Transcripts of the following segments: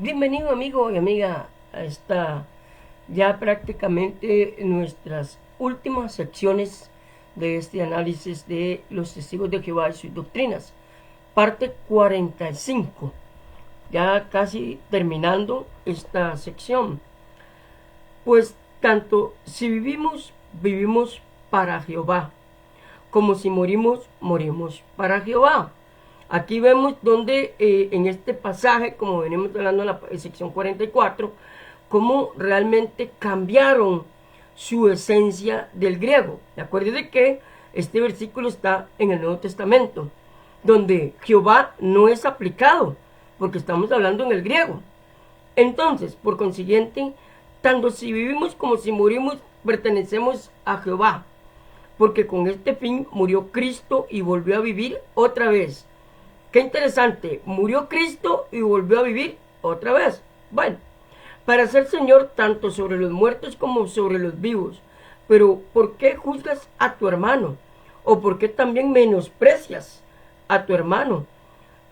Bienvenido amigo y amiga a esta ya prácticamente nuestras últimas secciones de este análisis de los testigos de Jehová y sus doctrinas. Parte 45, ya casi terminando esta sección. Pues tanto si vivimos, vivimos para Jehová, como si morimos, morimos para Jehová. Aquí vemos donde en este pasaje, como venimos hablando en la sección 44, cómo realmente cambiaron su esencia del griego. De acuerdo de que este versículo está en el Nuevo Testamento, donde Jehová no es aplicado, porque estamos hablando en el griego. Entonces, por consiguiente, tanto si vivimos como si morimos, pertenecemos a Jehová, porque con este fin murió Cristo y volvió a vivir otra vez. Qué interesante, murió Cristo y volvió a vivir otra vez. Bueno, para ser Señor tanto sobre los muertos como sobre los vivos. Pero ¿por qué juzgas a tu hermano? ¿O por qué también menosprecias a tu hermano?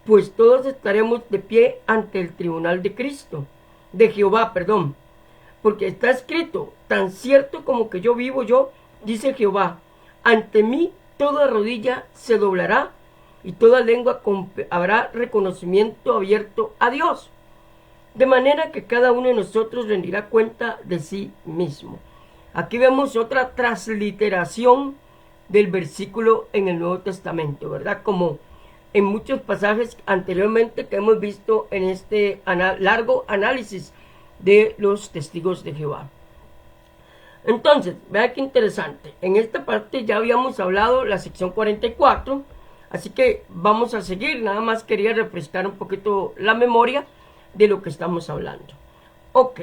Pues todos estaremos de pie ante el tribunal de Cristo, de Jehová, perdón. Porque está escrito, tan cierto como que yo vivo yo, dice Jehová, ante mí toda rodilla se doblará y toda lengua habrá reconocimiento abierto a Dios. De manera que cada uno de nosotros rendirá cuenta de sí mismo. Aquí vemos otra transliteración del versículo en el Nuevo Testamento, ¿verdad? Como en muchos pasajes anteriormente que hemos visto en este largo análisis de los testigos de Jehová. Entonces, vea qué interesante. En esta parte ya habíamos hablado la sección 44, así que vamos a seguir. Nada más quería refrescar un poquito la memoria de lo que estamos hablando. Ok.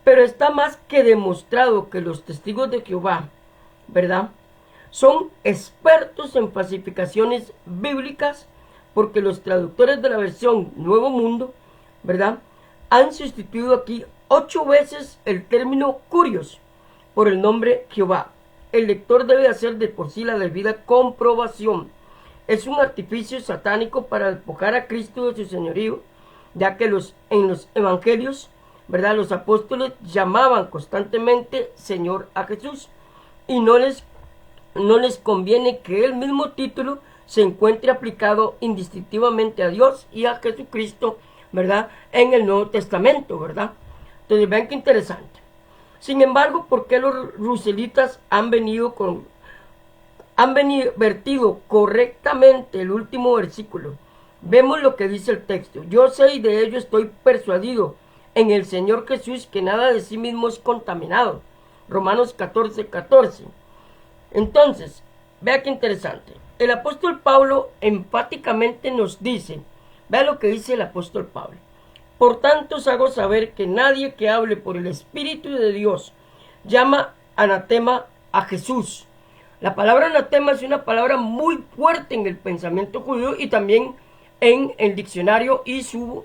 Pero está más que demostrado que los testigos de Jehová, ¿verdad?, son expertos en falsificaciones bíblicas, porque los traductores de la versión Nuevo Mundo, ¿verdad?, han sustituido aquí 8 veces el término curios por el nombre Jehová. El lector debe hacer de por sí la debida comprobación. Es un artificio satánico para despojar a Cristo de su señorío, ya que en los evangelios, ¿verdad?, los apóstoles llamaban constantemente Señor a Jesús, y no les conviene que el mismo título se encuentre aplicado indistintivamente a Dios y a Jesucristo, ¿verdad?, en el Nuevo Testamento, ¿verdad? Entonces vean qué interesante. Sin embargo, ¿por qué los ruselitas han vertido correctamente el último versículo? Vemos lo que dice el texto. Yo sé y de ello estoy persuadido en el Señor Jesús que nada de sí mismo es contaminado. Romanos 14:14. Entonces, vea qué interesante. El apóstol Pablo enfáticamente nos dice, vea lo que dice el apóstol Pablo. Por tanto os hago saber que nadie que hable por el Espíritu de Dios llama anatema a Jesús. La palabra anatema es una palabra muy fuerte en el pensamiento judío y también en el diccionario y su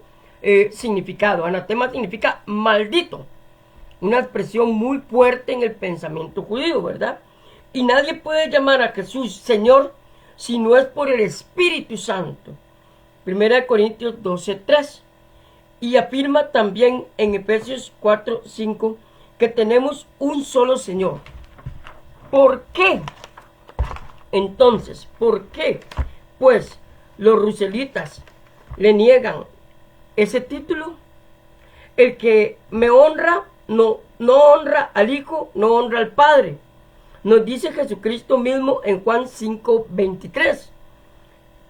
significado. Anatema significa maldito. Una expresión muy fuerte en el pensamiento judío, ¿verdad? Y nadie puede llamar a Jesús Señor si no es por el Espíritu Santo. 1 Corintios 12:3. Y afirma también en Efesios 4:5 que tenemos un solo Señor. ¿Por qué? Entonces, ¿por qué? Pues los ruselitas le niegan ese título. El que me honra no honra al Hijo, no honra al Padre. Nos dice Jesucristo mismo en Juan 5:23.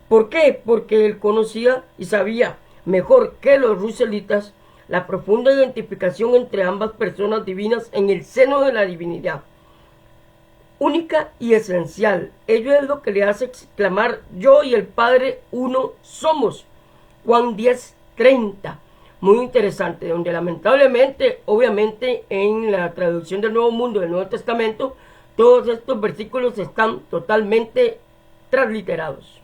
¿Por qué? Porque él conocía y sabía mejor que los ruselitas la profunda identificación entre ambas personas divinas en el seno de la divinidad, única y esencial. Ello es lo que le hace exclamar: yo y el Padre uno somos. Juan 10:30. Muy interesante, donde lamentablemente, obviamente, en la traducción del Nuevo Mundo, del Nuevo Testamento, todos estos versículos están totalmente transliterados.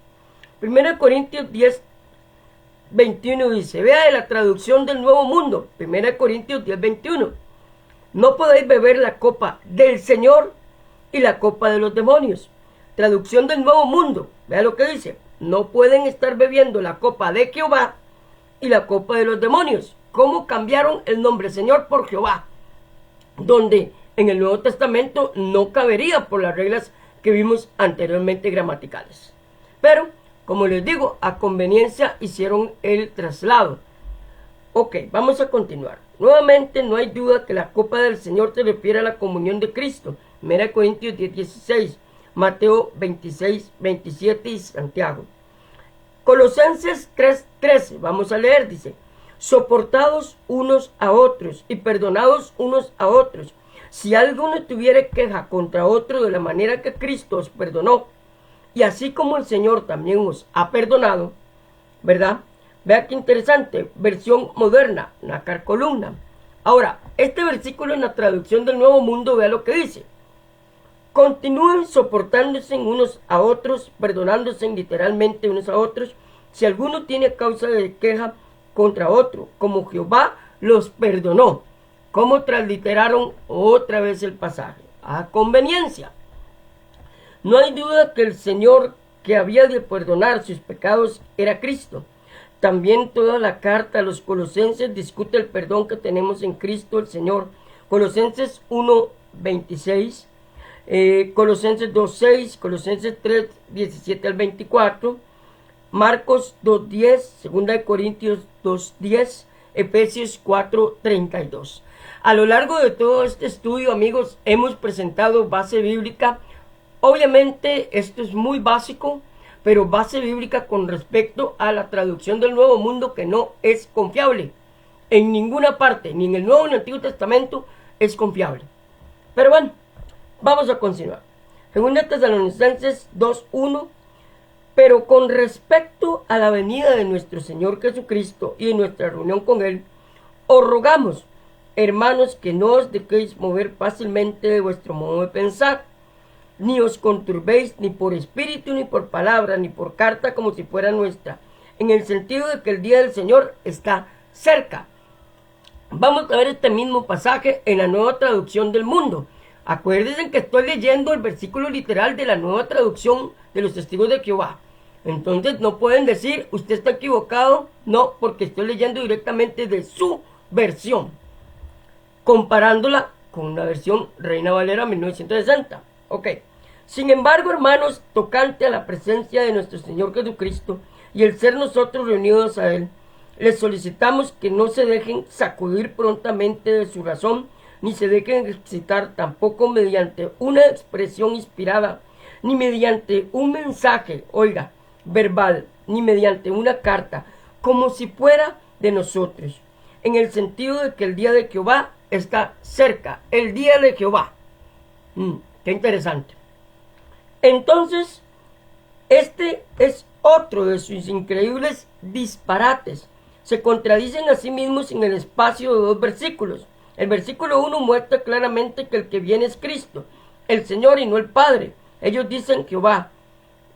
1 Corintios 10:21 dice, vea de la traducción del Nuevo Mundo, 1 Corintios 10:21, no podéis beber la copa del Señor y la copa de los demonios. Traducción del Nuevo Mundo, vea lo que dice, no pueden estar bebiendo la copa de Jehová y la copa de los demonios. ¿Cómo cambiaron el nombre Señor por Jehová? Donde en el Nuevo Testamento no cabería por las reglas que vimos anteriormente gramaticales. Pero, como les digo, a conveniencia hicieron el traslado. Ok, vamos a continuar. Nuevamente, no hay duda que la copa del Señor se refiere a la comunión de Cristo. 1 Corintios 10:16, Mateo 26:27 y Santiago. Colosenses 3:13, vamos a leer, dice: soportados unos a otros y perdonados unos a otros. Si alguno tuviere queja contra otro, de la manera que Cristo os perdonó, y así como el Señor también os ha perdonado, ¿verdad? Vea qué interesante, versión moderna, nácar columna. Ahora, este versículo en la traducción del Nuevo Mundo, vea lo que dice: continúen soportándose unos a otros, perdonándose literalmente unos a otros, si alguno tiene causa de queja contra otro, como Jehová los perdonó. ¿Cómo transliteraron otra vez el pasaje? A conveniencia. No hay duda que el Señor que había de perdonar sus pecados era Cristo. También toda la carta a los Colosenses discute el perdón que tenemos en Cristo el Señor. Colosenses 1:26, Colosenses 2:6, Colosenses 3:17 al 24, Marcos 2:10, 2 Corintios 2:10, Efesios 4:32. A lo largo de todo este estudio, amigos, hemos presentado base bíblica. Obviamente esto es muy básico, pero base bíblica con respecto a la traducción del Nuevo Mundo, que no es confiable. En ninguna parte, ni en el Nuevo ni en el Antiguo Testamento, es confiable. Pero bueno, vamos a continuar. Segunda Tesalonicenses 2:1. Pero con respecto a la venida de nuestro Señor Jesucristo y en nuestra reunión con Él, os rogamos, hermanos, que no os dejéis mover fácilmente de vuestro modo de pensar, ni os conturbéis ni por espíritu, ni por palabra, ni por carta como si fuera nuestra, en el sentido de que el día del Señor está cerca. Vamos a ver este mismo pasaje en la Nueva Traducción del Mundo. Acuérdense que estoy leyendo el versículo literal de la Nueva Traducción de los Testigos de Jehová. Entonces no pueden decir, usted está equivocado. No, porque estoy leyendo directamente de su versión, comparándola con la versión Reina Valera 1960. Ok. Sin embargo, hermanos, tocante a la presencia de nuestro Señor Jesucristo y el ser nosotros reunidos a Él, les solicitamos que no se dejen sacudir prontamente de su razón, ni se dejen excitar tampoco mediante una expresión inspirada, ni mediante un mensaje, oiga, verbal, ni mediante una carta, como si fuera de nosotros, en el sentido de que el día de Jehová está cerca, el día de Jehová. Qué interesante. Entonces, este es otro de sus increíbles disparates. Se contradicen a sí mismos en el espacio de dos versículos. El versículo 1 muestra claramente que el que viene es Cristo, el Señor, y no el Padre. Ellos dicen Jehová.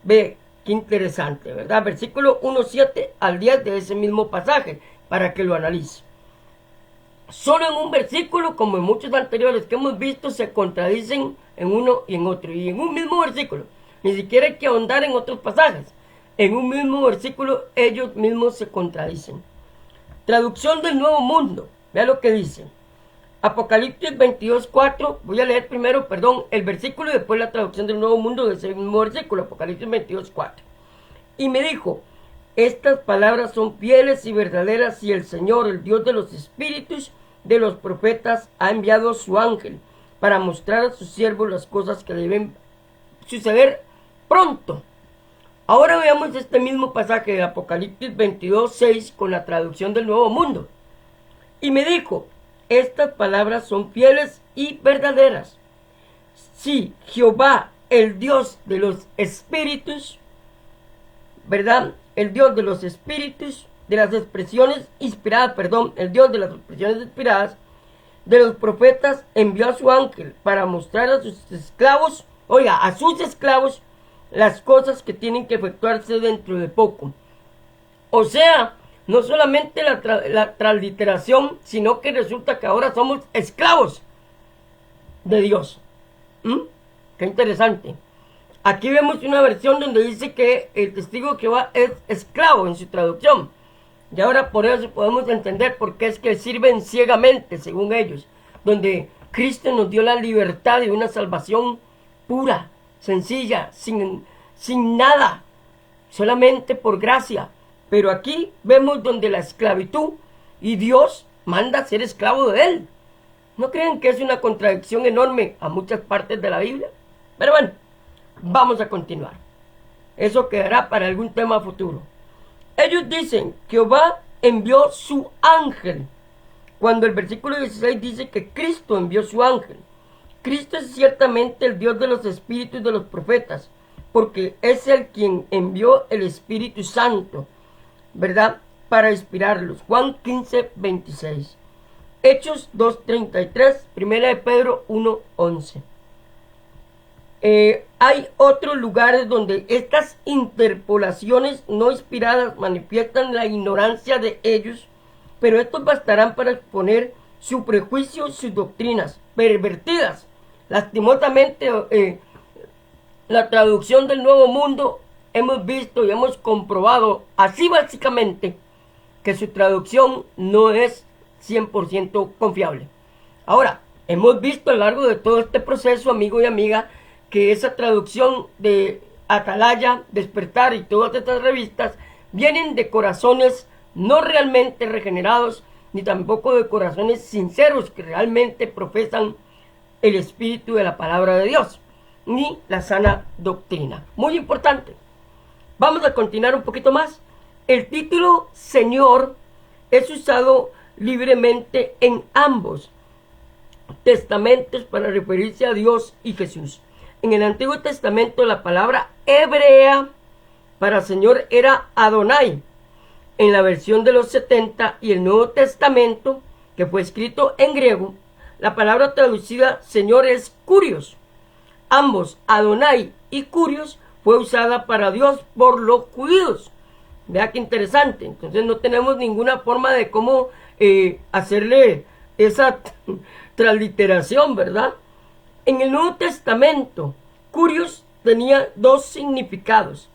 Ve, qué interesante, ¿verdad? Versículo 1:7 al 10 de ese mismo pasaje, para que lo analice. Solo en un versículo, como en muchos anteriores que hemos visto, se contradicen en uno y en otro. Y en un mismo versículo, ni siquiera hay que ahondar en otros pasajes. En un mismo versículo, ellos mismos se contradicen. Traducción del Nuevo Mundo. Vea lo que dice. Apocalipsis 22:4. Voy a leer primero, el versículo y después la traducción del Nuevo Mundo de ese mismo versículo. Apocalipsis 22:4. Y me dijo: estas palabras son fieles y verdaderas, y el Señor, el Dios de los espíritus de los profetas, ha enviado su ángel para mostrar a sus siervos las cosas que deben suceder pronto. Ahora veamos este mismo pasaje de Apocalipsis 22:6 con la traducción del Nuevo Mundo. Y me dijo: estas palabras son fieles y verdaderas. Sí, Jehová, el Dios de los espíritus, ¿verdad? El Dios de los espíritus, de las expresiones inspiradas, el Dios de las expresiones inspiradas de los profetas, envió a su ángel para mostrar a sus esclavos, las cosas que tienen que efectuarse dentro de poco. O sea, no solamente la transliteración, sino que resulta que ahora somos esclavos de Dios. Qué interesante. Aquí vemos una versión donde dice que el testigo de Jehová es esclavo en su traducción. Y ahora por eso podemos entender por qué es que sirven ciegamente, según ellos, donde Cristo nos dio la libertad de una salvación pura, sencilla, sin nada, solamente por gracia. Pero aquí vemos donde la esclavitud y Dios manda ser esclavo de él. ¿No creen que es una contradicción enorme a muchas partes de la Biblia? Pero bueno, vamos a continuar. Eso quedará para algún tema futuro. Ellos dicen que Jehová envió su ángel, cuando el versículo 16 dice que Cristo envió su ángel. Cristo es ciertamente el Dios de los espíritus de los profetas, porque es el quien envió el Espíritu Santo, ¿verdad?, para inspirarlos. Juan 15, 26. Hechos 2:33, Primera de Pedro 1:11. Hay otros lugares donde estas interpolaciones no inspiradas manifiestan la ignorancia de ellos, pero estos bastarán para exponer su prejuicio, sus doctrinas pervertidas. Lastimosamente, la traducción del Nuevo Mundo hemos visto y hemos comprobado así básicamente que su traducción no es 100% confiable. Ahora, hemos visto a lo largo de todo este proceso, amigo y amiga, que esa traducción de Atalaya, Despertar y todas estas revistas vienen de corazones no realmente regenerados, ni tampoco de corazones sinceros que realmente profesan el espíritu de la palabra de Dios, ni la sana doctrina. Muy importante. Vamos a continuar un poquito más. El título Señor es usado libremente en ambos testamentos para referirse a Dios y Jesús. En el Antiguo Testamento la palabra hebrea para Señor era Adonai. En la versión de los 70 y el Nuevo Testamento, que fue escrito en griego, la palabra traducida Señor es Kurios. Ambos, Adonai y Kurios, fue usada para Dios por los judíos. Vea qué interesante. Entonces no tenemos ninguna forma de cómo hacerle esa transliteración, ¿verdad? En el Nuevo Testamento, Kurios tenía dos significados.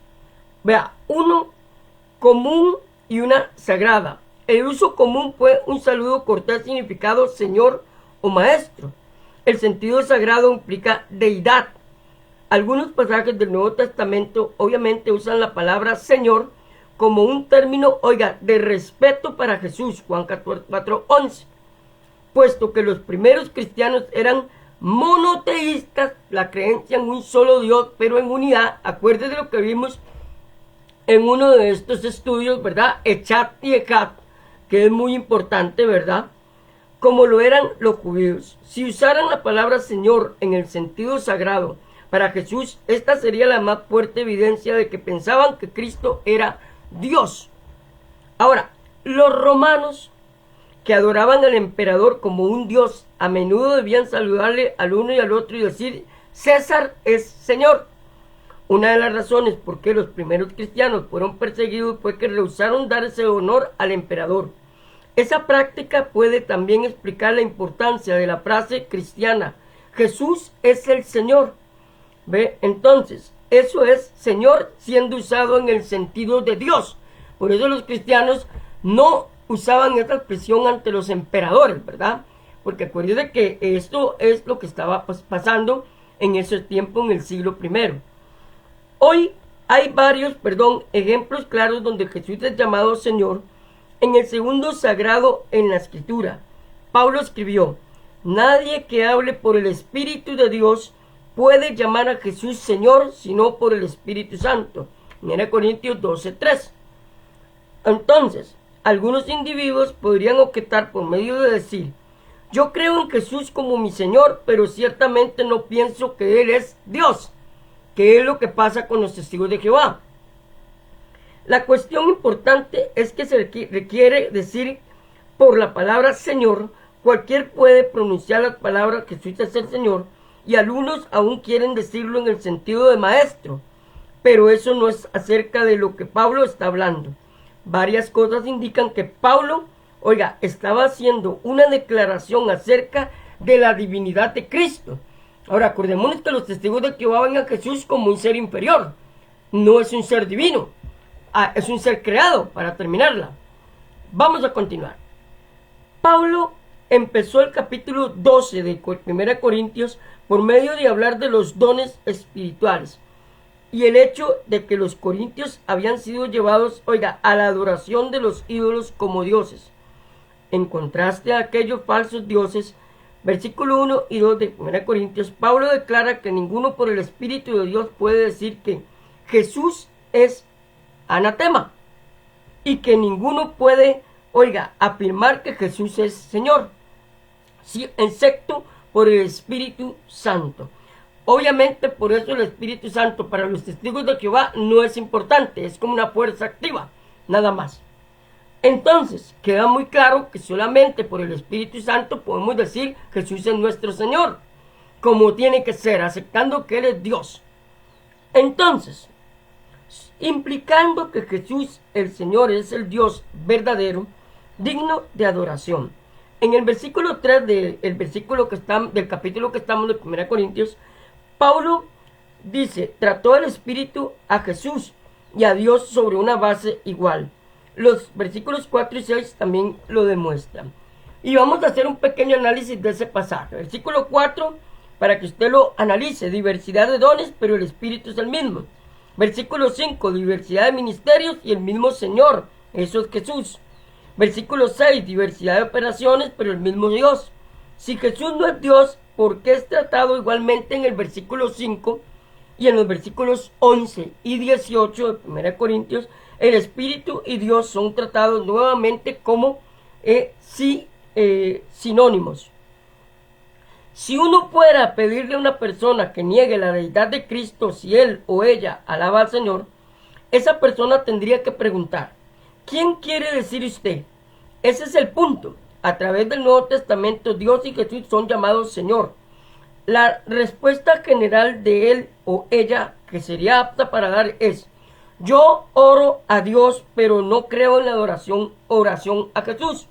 Vea, uno común y una sagrada. El uso común fue un saludo cortés significado Señor o Maestro. El sentido sagrado implica deidad. Algunos pasajes del Nuevo Testamento obviamente usan la palabra Señor como un término, de respeto para Jesús, Juan 4:11. Puesto que los primeros cristianos eran monoteístas, la creencia en un solo Dios, pero en unidad. Acuérdense de lo que vimos en uno de estos estudios, ¿verdad? Echat y Echat, que es muy importante, ¿verdad? Como lo eran los judíos. Si usaran la palabra Señor en el sentido sagrado para Jesús, esta sería la más fuerte evidencia de que pensaban que Cristo era Dios. Ahora, los romanos, que adoraban al emperador como un dios, a menudo debían saludarle al uno y al otro y decir, César es Señor. Una de las razones por qué los primeros cristianos fueron perseguidos fue que rehusaron dar ese honor al emperador. Esa práctica puede también explicar la importancia de la frase cristiana, Jesús es el Señor. ¿Ve? Entonces, eso es Señor siendo usado en el sentido de Dios. Por eso los cristianos no usaban esta expresión ante los emperadores, ¿verdad? Porque acuérdense que esto es lo que estaba pasando en ese tiempo, en el siglo I. Hoy hay varios, ejemplos claros donde Jesús es llamado Señor. En el segundo sagrado en la Escritura, Pablo escribió, nadie que hable por el Espíritu de Dios puede llamar a Jesús Señor, sino por el Espíritu Santo. En 1 Corintios 12:3. Entonces, algunos individuos podrían objetar por medio de decir, yo creo en Jesús como mi Señor, pero ciertamente no pienso que Él es Dios. ¿Qué es lo que pasa con los testigos de Jehová? La cuestión importante es que se requiere decir por la palabra Señor, cualquier puede pronunciar las palabras Jesús es el Señor, y algunos aún quieren decirlo en el sentido de maestro, pero eso no es acerca de lo que Pablo está hablando. Varias cosas indican que Pablo, estaba haciendo una declaración acerca de la divinidad de Cristo. Ahora, acordémonos que los testigos de Jehová ven a Jesús como un ser inferior, no es un ser divino, es un ser creado, para terminarla. Vamos a continuar. Pablo empezó el capítulo 12 de 1 Corintios por medio de hablar de los dones espirituales y el hecho de que los corintios habían sido llevados, a la adoración de los ídolos como dioses. En contraste a aquellos falsos dioses, versículo 1 y 2 de 1 Corintios, Pablo declara que ninguno por el Espíritu de Dios puede decir que Jesús es anatema y que ninguno puede, afirmar que Jesús es Señor, excepto por el Espíritu Santo. Obviamente, por eso el Espíritu Santo para los testigos de Jehová no es importante, es como una fuerza activa, nada más. Entonces, queda muy claro que solamente por el Espíritu Santo podemos decir Jesús es nuestro Señor, como tiene que ser, aceptando que Él es Dios. Entonces, implicando que Jesús, el Señor, es el Dios verdadero, digno de adoración. En el versículo 3 del capítulo que estamos de 1 Corintios, Pablo dice, trató el Espíritu a Jesús y a Dios sobre una base igual. Los versículos 4 y 6 también lo demuestran. Y vamos a hacer un pequeño análisis de ese pasaje. Versículo 4, para que usted lo analice. Diversidad de dones, pero el Espíritu es el mismo. Versículo 5, diversidad de ministerios y el mismo Señor. Eso es Jesús. Versículo 6, diversidad de operaciones, pero el mismo Dios. Si Jesús no es Dios, ¿por qué es tratado igualmente en el versículo 5 y en los versículos 11 y 18 de 1 Corintios? El Espíritu y Dios son tratados nuevamente como sinónimos. Si uno fuera pedirle a una persona que niegue la deidad de Cristo, si él o ella alaba al Señor, esa persona tendría que preguntar, ¿quién quiere decir usted? Ese es el punto. A través del Nuevo Testamento, Dios y Jesús son llamados Señor. La respuesta general de él o ella que sería apta para dar es, yo oro a Dios, pero no creo en la oración a Jesús.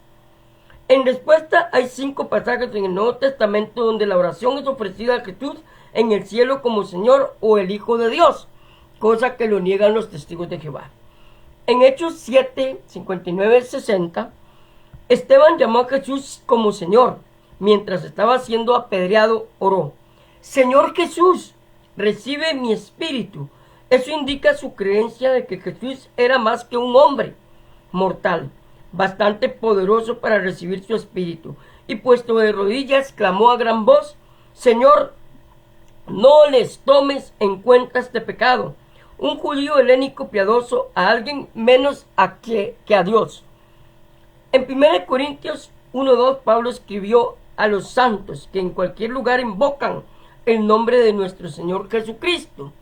En respuesta, hay 5 pasajes en el Nuevo Testamento donde la oración es ofrecida a Jesús en el cielo como Señor o el Hijo de Dios, cosa que lo niegan los testigos de Jehová. En Hechos 7, 59, 60, Esteban llamó a Jesús como Señor. Mientras estaba siendo apedreado, oró, Señor Jesús, recibe mi espíritu. Eso indica su creencia de que Jesús era más que un hombre mortal, bastante poderoso para recibir su espíritu. Y puesto de rodillas, clamó a gran voz, Señor, no les tomes en cuenta este pecado. Un judío helénico piadoso a alguien menos que a Dios. En 1 Corintios 1:2, Pablo escribió a los santos que en cualquier lugar invocan el nombre de nuestro Señor Jesucristo,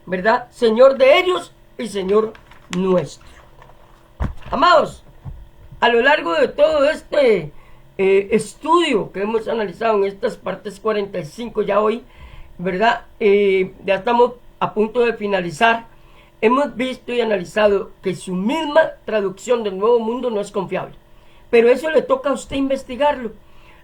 ¿verdad? Señor de ellos y Señor nuestro. Amados, a lo largo de todo este estudio que hemos analizado en estas partes 45 ya hoy, ¿verdad? Ya estamos a punto de finalizar. Hemos visto y analizado que su misma traducción del Nuevo Mundo no es confiable. Pero eso le toca a usted investigarlo.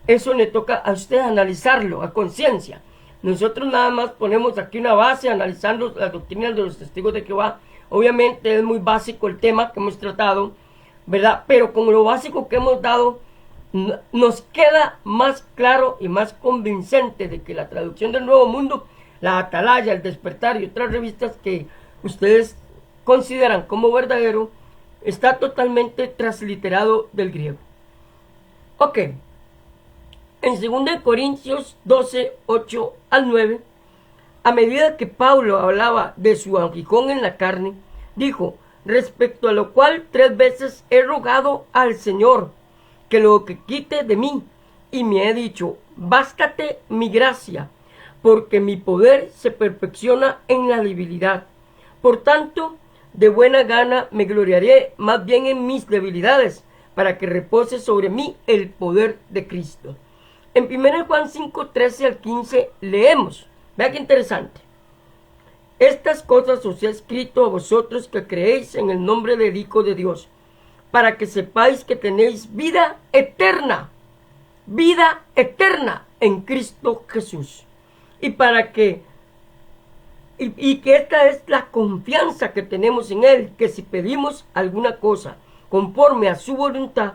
Eso le toca a usted analizarlo a conciencia. Nosotros nada más ponemos aquí una base analizando las doctrinas de los testigos de Jehová. Obviamente es muy básico el tema que hemos tratado, ¿verdad? Pero con lo básico que hemos dado, nos queda más claro y más convincente de que la traducción del Nuevo Mundo, la Atalaya, el Despertar y otras revistas que ustedes consideran como verdadero, está totalmente transliterado del griego. Ok. En 2 Corintios 12, 8 al 9, a medida que Pablo hablaba de su aguijón en la carne, dijo, respecto a lo cual 3 veces he rogado al Señor que lo que quite de mí, y me he dicho, bástate mi gracia, porque mi poder se perfecciona en la debilidad. Por tanto, de buena gana me gloriaré más bien en mis debilidades, para que repose sobre mí el poder de Cristo. En 1 Juan 5, 13 al 15 leemos, vea qué interesante. Estas cosas os he escrito a vosotros que creéis en el nombre del Hijo de Dios, para que sepáis que tenéis vida eterna en Cristo Jesús. Y para que y que esta es la confianza que tenemos en Él, que si pedimos alguna cosa conforme a su voluntad,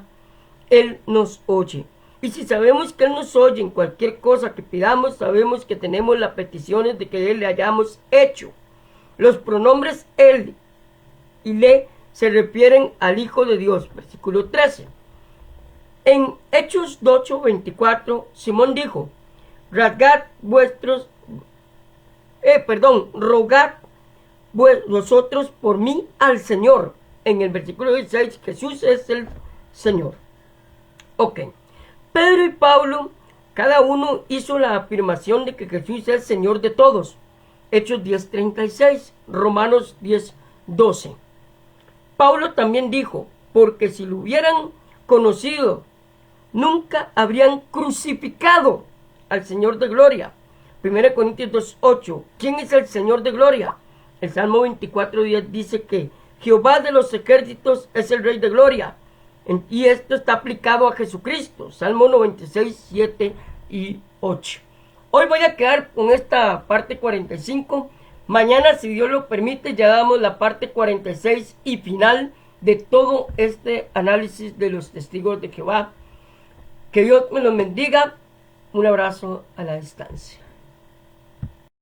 Él nos oye. Y si sabemos que Él nos oye en cualquier cosa que pidamos, sabemos que tenemos las peticiones de que Él le hayamos hecho. Los pronombres Él y le se refieren al Hijo de Dios. Versículo 13. En Hechos 8:24, Simón dijo, rogad vosotros por mí al Señor. En el versículo 16, Jesús es el Señor. Ok. Pedro y Pablo, cada uno hizo la afirmación de que Jesús es el Señor de todos. Hechos 10:36, Romanos 10:12. Pablo también dijo, porque si lo hubieran conocido, nunca habrían crucificado al Señor de gloria. 1 Corintios 2:8. ¿Quién es el Señor de gloria? El Salmo 24:10 dice que Jehová de los ejércitos es el Rey de gloria. Y esto está aplicado a Jesucristo. Salmo 96:7 y 8. Hoy voy a quedar con esta parte 45. Mañana, si Dios lo permite, ya damos la parte 46 y final de todo este análisis de los testigos de Jehová. Que Dios me los bendiga. Un abrazo a la distancia.